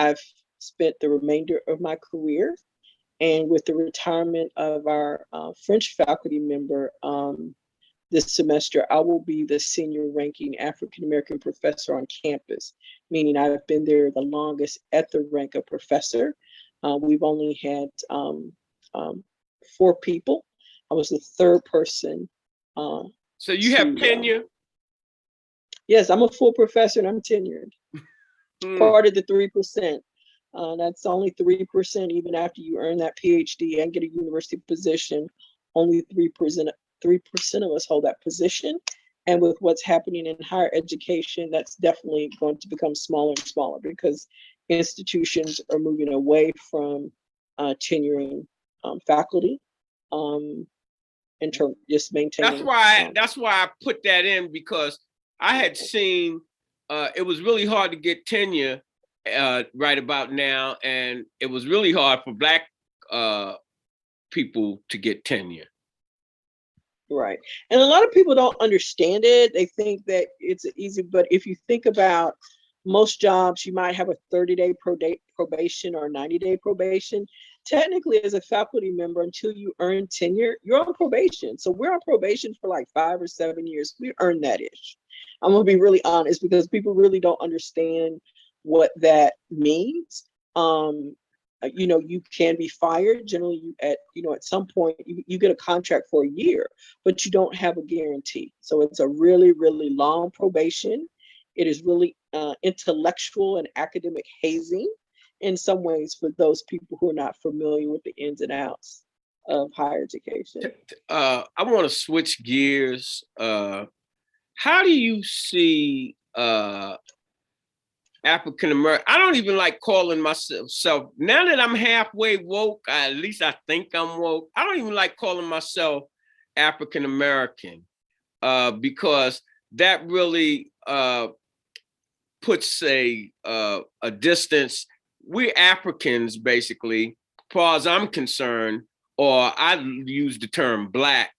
I've spent the remainder of my career. And with the retirement of our French faculty member this semester, I will be the senior ranking African American professor on campus, meaning I've been there the longest at the rank of professor. We've only had um, 4 people. I was the third person. So you have tenure? Yes, I'm a full professor and I'm tenured. Part of the 3%. That's only 3%, even after you earn that PhD and get a university position. Only 3% of us hold that position. And with what's happening in higher education, that's definitely going to become smaller and smaller because institutions are moving away from tenuring faculty in terms just maintaining. That's why I put that in, because I had seen it was really hard to get tenure right about now, and it was really hard for Black people to get tenure. Right. And a lot of people don't understand it. They think that it's easy, but if you think about most jobs, you might have a 30-day probation or 90-day probation. Technically, as a faculty member, until you earn tenure, you're on probation. So we're on probation for like 5 or 7 years. We earn that ish. I'm gonna be really honest because people really don't understand what that means. You can be fired. Generally, at some point, you get a contract for a year, but you don't have a guarantee. So it's a really, really long probation. It is really intellectual and academic hazing in some ways for those people who are not familiar with the ins and outs of higher education. I want to switch gears. How do you see African American? I don't even like calling myself, now that I'm halfway woke, at least I think I'm woke, I don't even like calling myself African American because that really puts a distance. We're Africans, basically, as far as I'm concerned, or I use the term Black.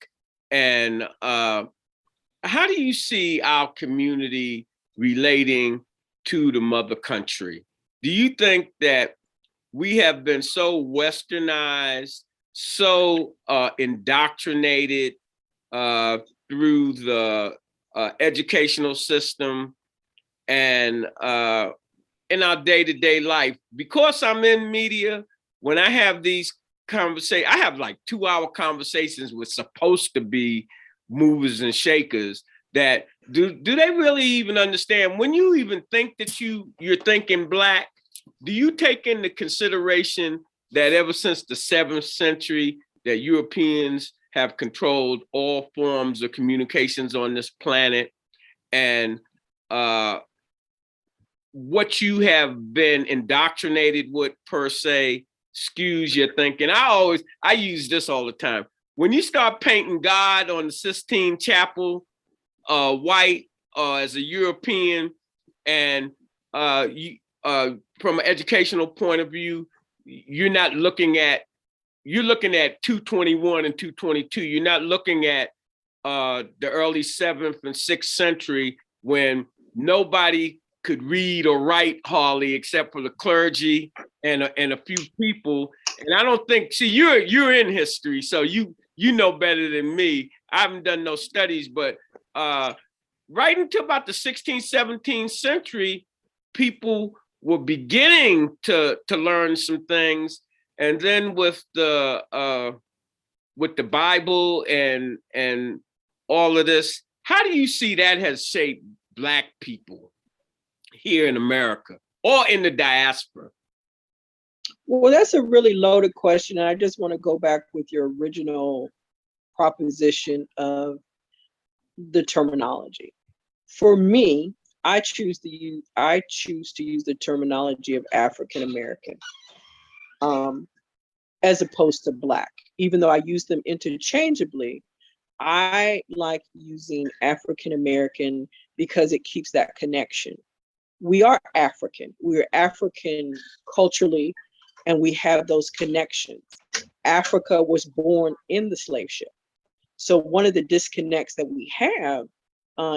And how do you see our community relating to the mother country? Do you think that we have been so westernized, so indoctrinated through the educational system and in our day-to-day life? Because I'm in media, when I have these conversations, I have like 2-hour conversations with supposed to be movers and shakers that do they really even understand? When you even think that you're thinking Black, do you take into consideration that ever since the 7th century that Europeans have controlled all forms of communications on this planet, and what you have been indoctrinated with per se skews your thinking? I use this all the time. When you start painting God on the Sistine Chapel white as a European, and from an educational point of view, you're looking at 221 and 222. You're not looking at the early 7th and 6th century when nobody could read or write hardly except for the clergy and a few people. And I don't think, see, you're in history, so you know better than me. I haven't done no studies, but right until about the 16th, 17th century, people were beginning to learn some things. And then with the Bible and all of this, how do you see that has shaped Black people here in America or in the diaspora? Well, that's a really loaded question. And I just want to go back with your original proposition of the terminology. For me, I choose to use the terminology of African American as opposed to Black. Even though I use them interchangeably, I like using African American because it keeps that connection. We are African. We're African culturally, and we have those connections. Africa was born in the slave ship. So one of the disconnects that we have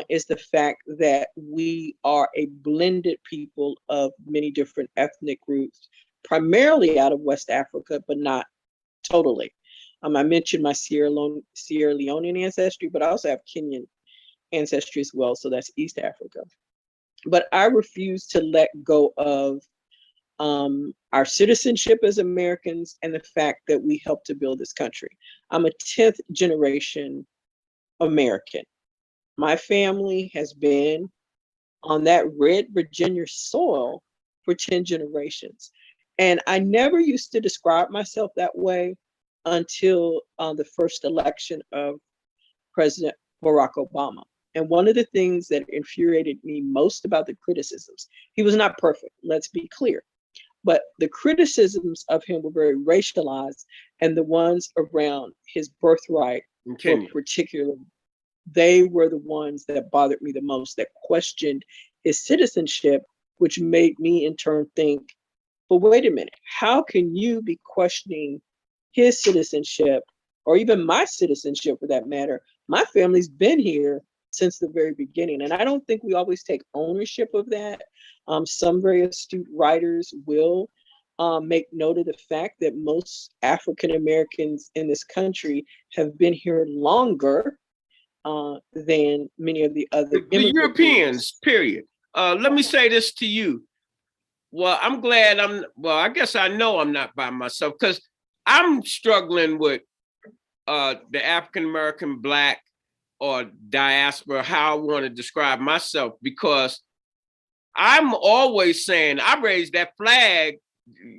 is the fact that we are a blended people of many different ethnic groups, primarily out of West Africa, but not totally. I mentioned my Sierra Leonean ancestry, but I also have Kenyan ancestry as well, so that's East Africa. But I refuse to let go of our citizenship as Americans and the fact that we helped to build this country. I'm a 10th generation American. My family has been on that red Virginia soil for 10 generations. And I never used to describe myself that way until the first election of President Barack Obama. And one of the things that infuriated me most about the criticisms, he was not perfect, let's be clear, but the criticisms of him were very racialized, and the ones around his birthright were particularly, they were the ones that bothered me the most, that questioned his citizenship, which made me in turn think, but wait a minute, how can you be questioning his citizenship, or even my citizenship for that matter? My family's been here since the very beginning. And I don't think we always take ownership of that. Some very astute writers will make note of the fact that most African Americans in this country have been here longer than many of the other the Europeans, groups. period. Let me say this to you. Well, I'm glad I guess I know I'm not by myself, because I'm struggling with the African American Black or diaspora, how I want to describe myself, because I'm always saying I raised that flag.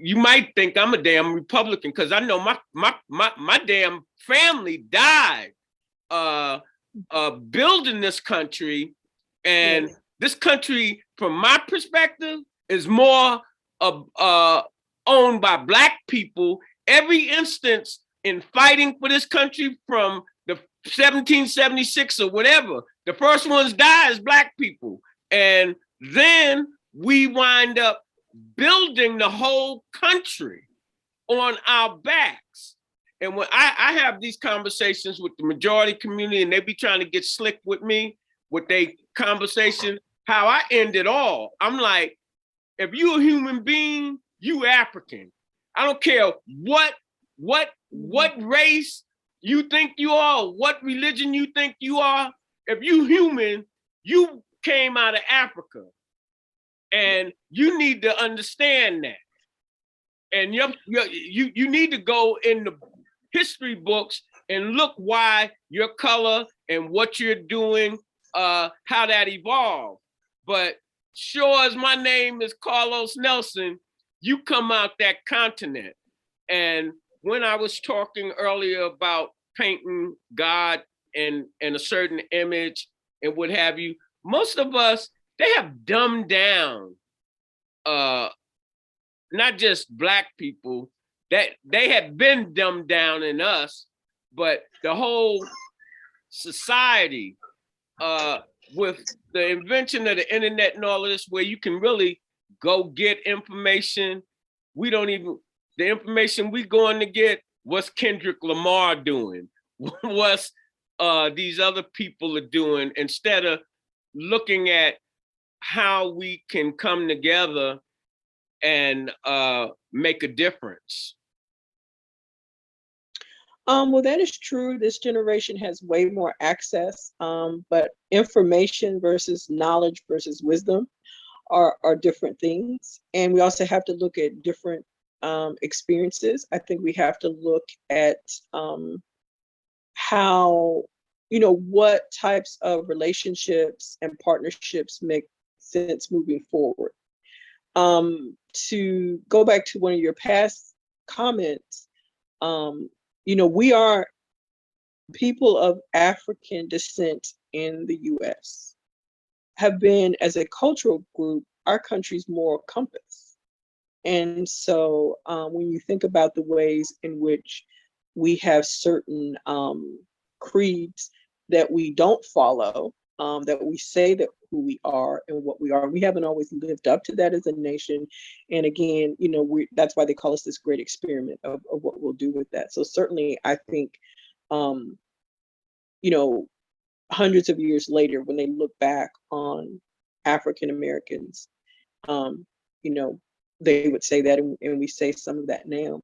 You might think I'm a damn Republican because I know my damn family died building this country, and this country, from my perspective, is more owned by Black people. Every instance in fighting for this country from the 1776 or whatever, the first ones die as Black people. And then we wind up building the whole country on our backs. And when I have these conversations with the majority community and they be trying to get slick with me with their conversation, how I end it all, I'm like, if you a human being, you African. I don't care what race you think you are, what religion you think you are. If you human, you came out of Africa. And you need to understand that. And you need to go in the history books and look why your color and what you're doing, how that evolved. But sure as my name is Carlos Nelson, you come out that continent. And when I was talking earlier about painting God in a certain image and what have you, most of us, they have dumbed down not just Black people, that they have been dumbed down in us, but the whole society with the invention of the internet and all of this, where you can really go get information. The information we going to get, what's Kendrick Lamar doing? What's these other people are doing, instead of looking at how we can come together and make a difference. Well, that is true. This generation has way more access, but information versus knowledge versus wisdom are different things. And we also have to look at different experiences. I think we have to look at how, what types of relationships and partnerships make sense moving forward. To go back to one of your past comments, we are people of African descent in the US, have been, as a cultural group, our country's moral compass. And so when you think about the ways in which we have certain creeds that we don't follow, that we say that who we are and what we are, we haven't always lived up to that as a nation. And again, that's why they call us this great experiment of what we'll do with that. So certainly I think, hundreds of years later, when they look back on African Americans, um, you know, they would say that, and we say some of that now.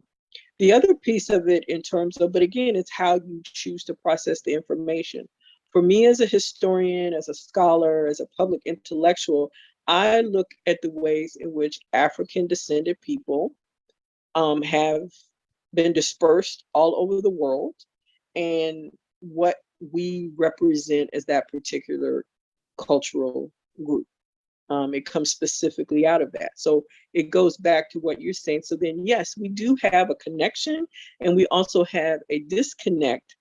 The other piece of it, in terms of, but again, it's how you choose to process the information. For me, as a historian, as a scholar, as a public intellectual, I look at the ways in which African descended people have been dispersed all over the world, and what we represent as that particular cultural group. It comes specifically out of that. So it goes back to what you're saying. So then, yes, we do have a connection, and we also have a disconnect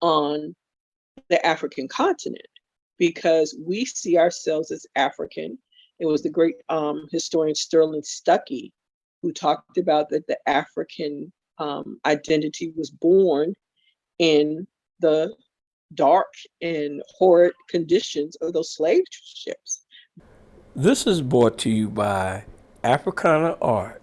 on the African continent, because we see ourselves as African. It was the great historian Sterling Stuckey who talked about that the African identity was born in the dark and horrid conditions of those slave ships. This is brought to you by Africana Art.